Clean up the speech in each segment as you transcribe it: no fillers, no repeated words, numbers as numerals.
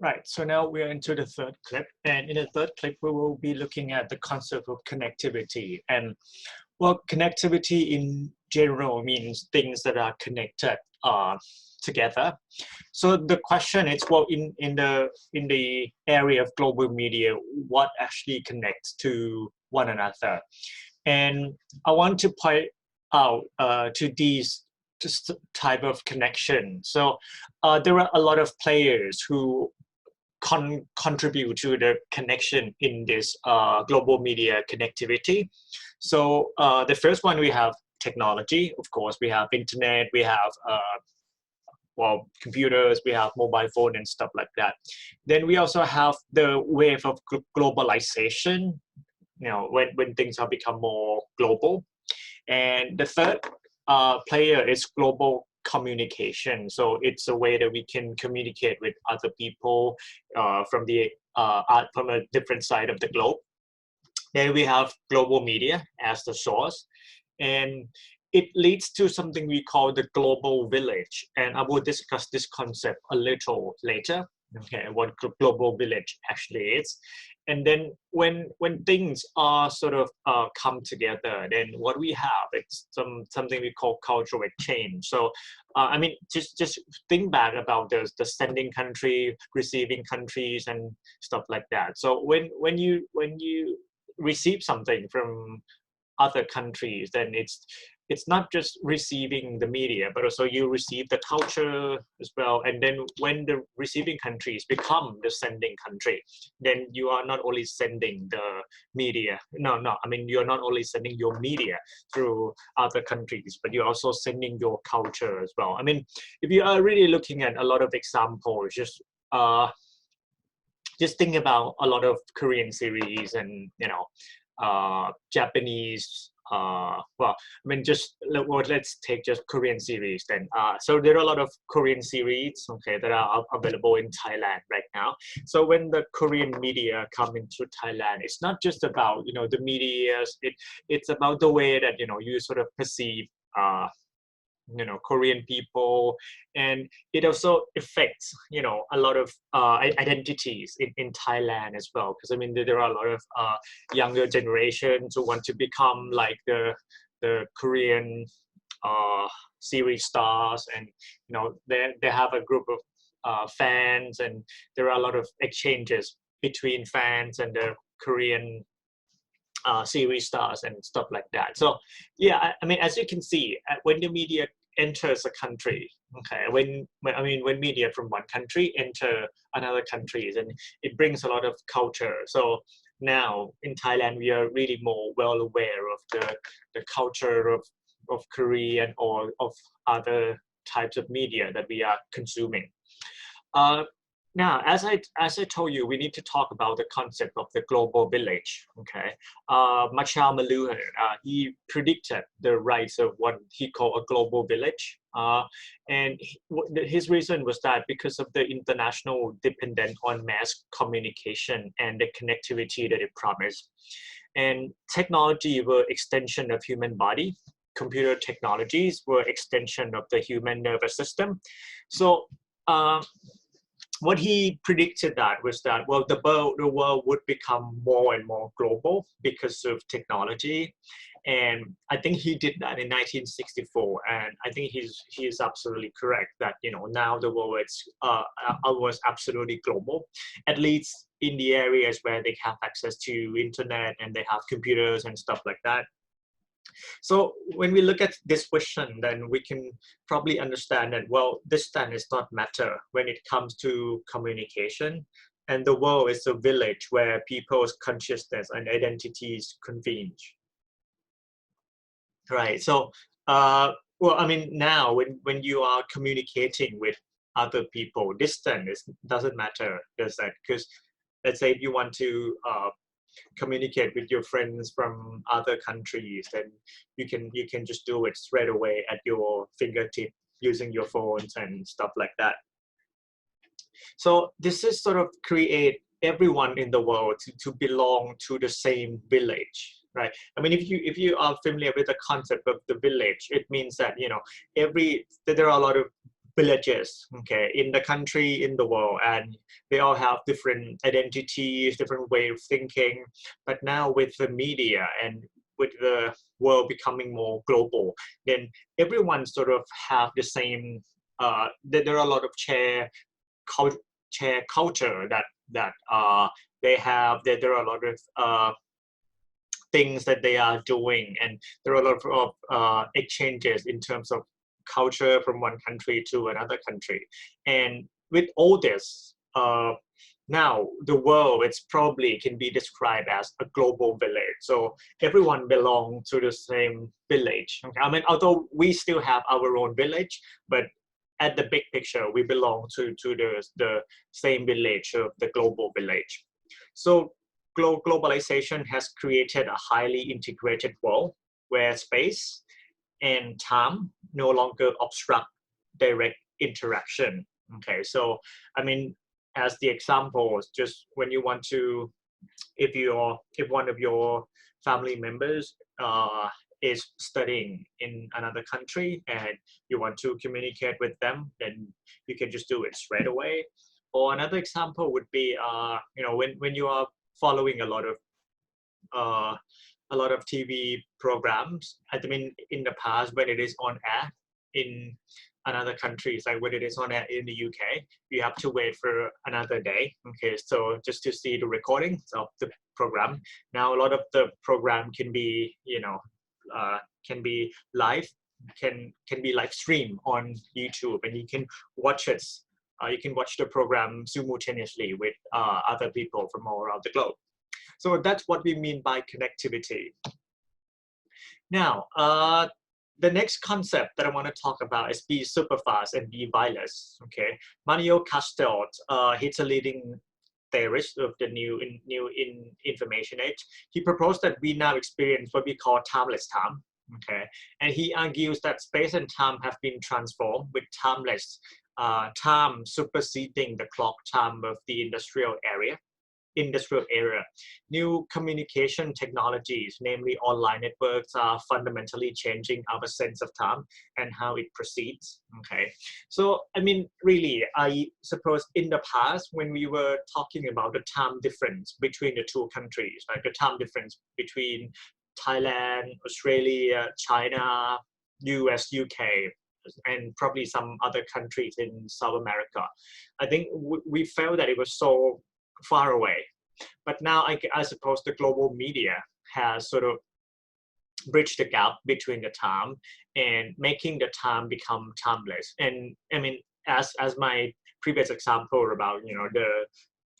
Right, so now we're into the third clip, and in the third clip, we will be looking at the concept of connectivity. And well, connectivity in general means things that are connected together. So the question is, well, in the area of global media, what actually connects to one another? And I want to point out to these just type of connection. So there are a lot of players who contribute to the connection in this global media connectivity. So the first one, we have technology. Of course, we have internet, we have well, computers, we have mobile phone and stuff like that. Then we also have the wave of globalization, you know, when things have become more global. And the third player is global communication. So it's a way that we can communicate with other people from a different side of the globe. Then we have global media as the source, and it leads to something we call the global village. And I will discuss this concept a little later. Okay, what global village actually is. And then when things are sort of come together, then what we have, it's something we call cultural exchange. So I mean, just think back about the sending country, receiving countries, and stuff like that. So when you receive something from other countries, then it's not just receiving the media, but also you receive the culture as well. And then when the receiving countries become the sending country, then you are not only sending the media, I mean, you're not only sending your media through other countries, but you're also sending your culture as well. I mean, if you are really looking at a lot of examples, just think about a lot of Korean series and, you know, Japanese, well, I mean, let's take just Korean series then. So there are a lot of Korean series, okay, that are available in Thailand right now. So when the Korean media come into Thailand, it's not just about, you know, the media, it's about the way that, you know, you sort of perceive, you know, Korean people, and it also affects, you know, a lot of identities in Thailand as well, because I mean there are a lot of younger generations who want to become like the Korean series stars, and you know they have a group of fans, and there are a lot of exchanges between fans and the Korean series stars and stuff like that. So yeah, I mean, as you can see, when the media enters a country, okay, when media from one country enter another countries, and it brings a lot of culture. So now in Thailand, we are really more well aware of the culture of Korean or of other types of media that we are consuming. Now, as I told you, we need to talk about the concept of the global village. Okay, Marshall McLuhan, he predicted the rise of what he called a global village, and his reason was that because of the international dependence on mass communication and the connectivity that it promised, and technology were extension of human body. Computer technologies were extension of the human nervous system. So what he predicted that was that, well, the world would become more and more global because of technology. And I think he did that in 1964. And I think he is absolutely correct that, you know, now the world is almost absolutely global, at least in the areas where they have access to internet and they have computers and stuff like that. So when we look at this question, then we can probably understand that, well, distance does not matter when it comes to communication. And the world is a village where people's consciousness and identities converge. Right. So, well, I mean, now when you are communicating with other people, distance doesn't matter, does that? Because let's say if you want to communicate with your friends from other countries, then you can just do it straight away at your fingertip using your phones and stuff like that. So this is sort of create everyone in the world to belong to the same village, right? I mean, if you are familiar with the concept of the village, it means that, you know, there are a lot of villages, okay, in the country, in the world, and they all have different identities, different way of thinking. But now with the media and with the world becoming more global, then everyone sort of have the same. There are a lot of share culture that they have. There are a lot of things that they are doing, and there are a lot of exchanges in terms of culture from one country to another country. And with all this, now the world, it's probably can be described as a global village. So everyone belongs to the same village. Okay? I mean, although we still have our own village, but at the big picture, we belong to the same village of the global village. So globalization has created a highly integrated world where space and time no longer obstruct direct interaction. Okay, so I mean, as the example, just when you want to, if one of your family members is studying in another country and you want to communicate with them, then you can just do it straight away. Or another example would be, when you are following uh, a lot of TV programs. I mean, in the past, when it is on air in another countries, like when it is on air in the UK, you have to wait for another day. Okay, so just to see the recordings of the program. Now, a lot of the program can be, can be live, can be live stream on YouTube, and you can watch it. You can watch the program simultaneously with other people from all around the globe. So that's what we mean by connectivity. Now, the next concept that I want to talk about is be super fast and be wireless. Okay, Manuel Castells, he's a leading theorist of the new information age. He proposed that we now experience what we call timeless time. Okay, and he argues that space and time have been transformed with timeless time superseding the clock time of the industrial era. New communication technologies, namely online networks, are fundamentally changing our sense of time and how it proceeds. Okay, so I mean, really, I suppose in the past when we were talking about the time difference between the two countries, like the time difference between Thailand, Australia, China, US, UK, and probably some other countries in South America, I think we felt that it was so far away. But now I suppose the global media has sort of bridged the gap between the time and making the time become timeless. And I mean, as my previous example about the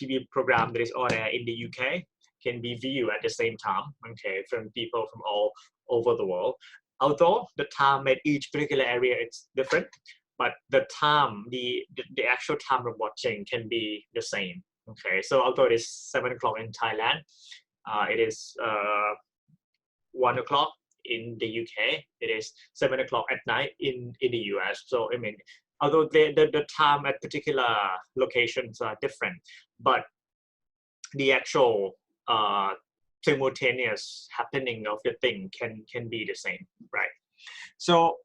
TV program that is on air in the UK can be viewed at the same time, okay, from people from all over the world. Although the time at each particular area is different, but the time, the actual time of watching can be the same. Okay, so although it is 7 o'clock in Thailand, it is 1 o'clock in the UK, it is 7 o'clock at night in the US. So I mean, although the time at particular locations are different, but the actual simultaneous happening of the thing can be the same, right? So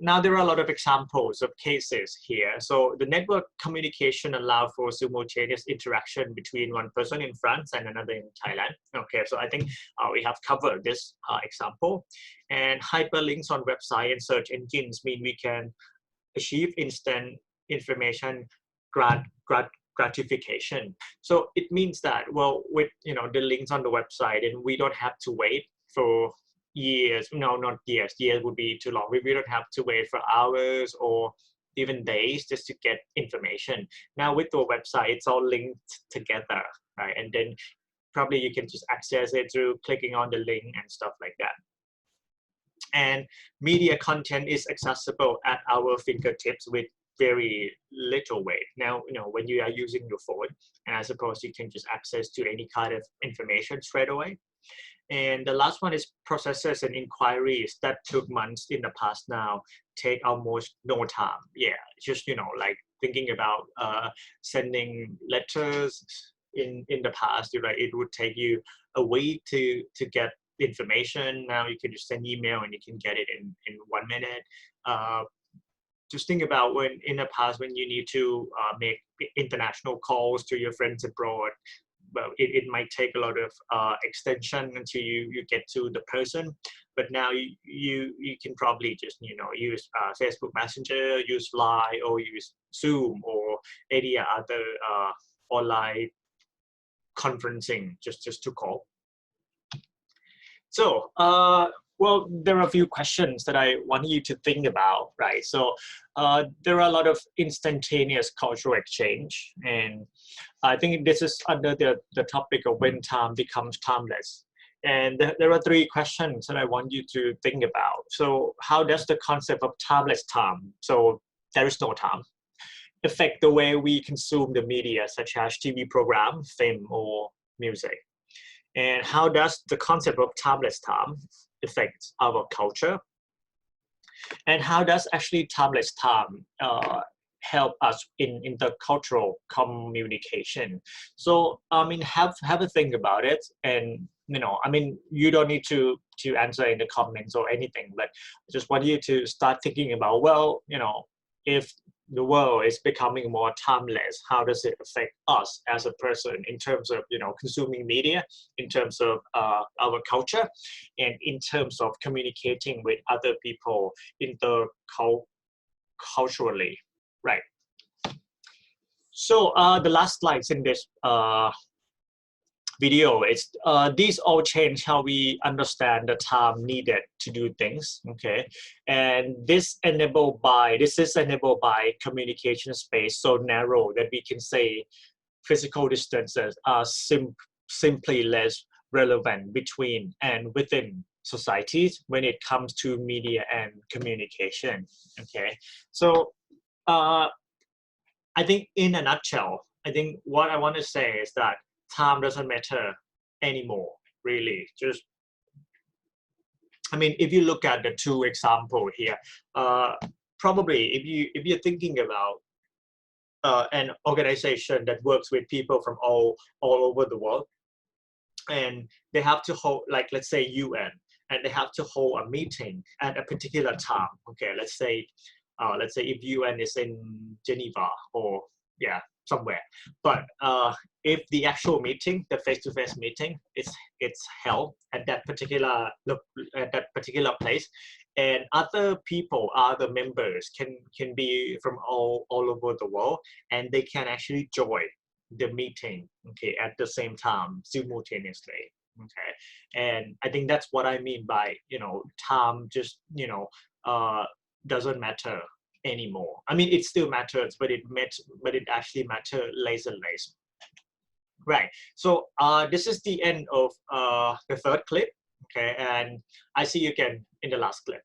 now there are a lot of examples of cases here. So the network communication allow for simultaneous interaction between one person in France and another in Thailand. Okay, so I think we have covered this example. And hyperlinks on website and search engines mean we can achieve instant information gratification. So it means that, well, with the links on the website, and we don't have to wait for years. No, not years. Years would be too long. We don't have to wait for hours or even days just to get information. Now with the website, it's all linked together, right? And then probably you can just access it through clicking on the link and stuff like that. And media content is accessible at our fingertips with very little weight. Now, when you are using your phone, and I suppose you can just access to any kind of information straight away. And the last one is processes and inquiries that took months in the past now take almost no time. Yeah, just, like thinking about sending letters in the past, it would take you a week to get information. Now you can just send email and you can get it in 1 minute. just think about when in the past when you need to make international calls to your friends abroad. Well, it might take a lot of extension until you get to the person. But now you can probably just use Facebook Messenger, use Line, or use Zoom, or any other online conferencing just to call. So well, there are a few questions that I want you to think about, right? So there are a lot of instantaneous cultural exchange, and I think this is under the topic of when time becomes timeless. And there are three questions that I want you to think about. So how does the concept of timeless time, so there is no time, affect the way we consume the media, such as TV program, film, or music? And how does the concept of timeless time affect our culture? And how does actually timeless time help us in intercultural communication? So I mean, have a think about it, and I mean, you don't need to answer in the comments or anything, but I just want you to start thinking about, well, if the world is becoming more timeless, how does it affect us as a person in terms of consuming media, in terms of our culture, and in terms of communicating with other people interculturally, right? So the last slides in this video is these all change how we understand the time needed to do things. Okay, and this is enabled by communication space so narrow that we can say physical distances are simply less relevant between and within societies when it comes to media and communication. Okay, so I think in a nutshell, I think what I want to say is that time doesn't matter anymore, really. Just, I mean, if you look at the two examples here, probably if you're thinking about an organization that works with people from all over the world, and they have to hold, like, let's say UN, and they have to hold a meeting at a particular time. Okay, let's say if UN is in Geneva or somewhere, but if the actual meeting, the face-to-face meeting, it's held at that particular place, and other people, other members can be from all over the world, and they can actually join the meeting, okay, at the same time simultaneously. Okay, and I think that's what I mean by time just doesn't matter anymore. I mean, it still matters, but it actually matters less and less. Right. So this is the end of the third clip. Okay, and I see you again in the last clip.